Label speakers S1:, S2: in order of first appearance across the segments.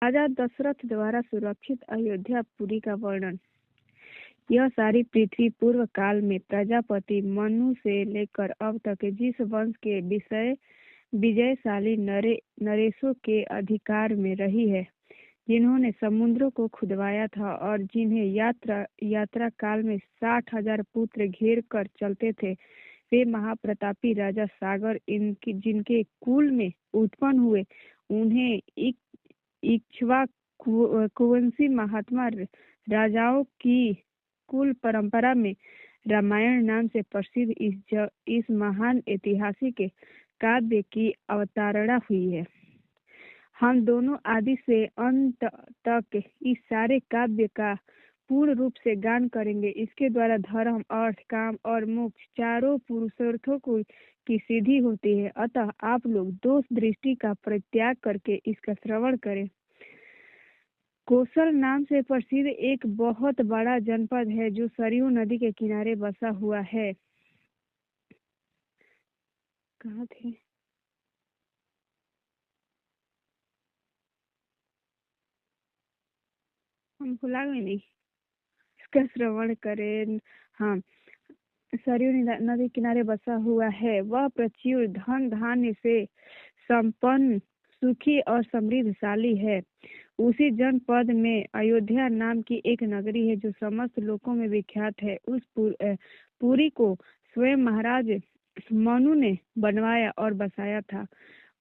S1: राजा दशरथ द्वारा सुरक्षित अयोध्यापुरी का वर्णन। यह सारी पृथ्वी पूर्व काल में प्रजापति मनु से लेकर अब तक जिस वंश के विजयशाली नरेशों के अधिकार में रही है, जिन्होंने समुद्रों को खुदवाया था और जिन्हें यात्रा काल में 60,000 पुत्र घेर कर चलते थे, वे महाप्रतापी राजा सागर जिनके कुल में उत्पन्न हुए, उन्हें इक्ष्वाकुवंशी महात्मा राजाओं की कुल परंपरा में रामायण नाम से प्रसिद्ध इस महान ऐतिहासिक काव्य की अवतारणा हुई है। हम दोनों आदि से अंत तक इस सारे काव्य का पूर्ण रूप से गान करेंगे। इसके द्वारा धर्म, अर्थ, काम और मोक्ष चारों पुरुषार्थों की सिद्धि होती है। अतः आप लोग दोष दृष्टि का परित्याग करके इसका श्रवण करें। कौशल नाम से प्रसिद्ध एक बहुत बड़ा जनपद है जो सरयू नदी के किनारे बसा हुआ है। कहाँ थे? हम भुला गए नहीं, इसका श्रवण करें। हाँ, सरयू नदी किनारे बसा हुआ है। वह प्रचुर धन धान्य से संपन्न, सुखी और समृद्धशाली है। उसी जनपद में अयोध्या नाम की एक नगरी है जो समस्त लोकों में विख्यात है। उस पुरी को स्वयं महाराज मनु ने बनवाया और बसाया था।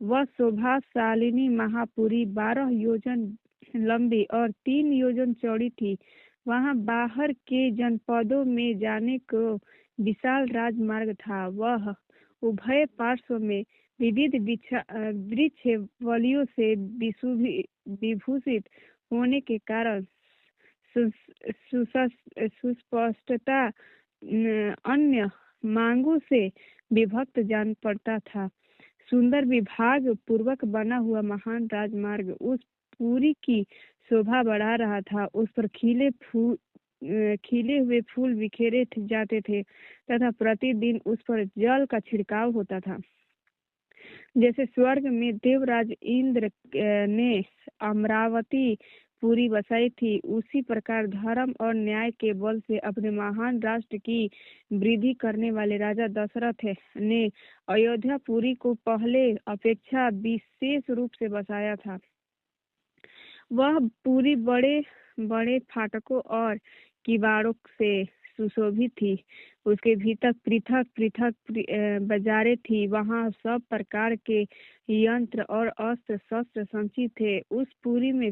S1: वह शोभाशालिनी महापुरी 12 योजन लंबी और 3 योजन चौड़ी थी। वहां बाहर के जनपदों में जाने को विशाल राजमार्ग था। वह उभय पार्श्व में विविध वृक्ष वलियों से विभूषित होने के कारण सुस्पष्टता अन्य मांगों से विभक्त जान पड़ता था। सुंदर विभाग पूर्वक बना हुआ महान राजमार्ग उस पुरी की शोभा बढ़ा रहा था। उस पर खिले हुए फूल बिखेरे जाते थे तथा प्रतिदिन उस पर जल का छिड़काव होता था। जैसे स्वर्ग में देवराज इंद्र ने अमरावती पुरी बसाई थी, उसी प्रकार धर्म और न्याय के बल से अपने महान राष्ट्र की वृद्धि करने वाले राजा दशरथ ने अयोध्यापुरी को पहले अपेक्षा विशेष रूप से बसाया था। वह पुरी बड़े बड़े फाटकों और किवाड़ों से सुशोभित थी। उसके भीतर पृथक पृथक बाजारें थी। वहां सब प्रकार के यंत्र और अस्त्र शस्त्र संचित थे। उस पुरी में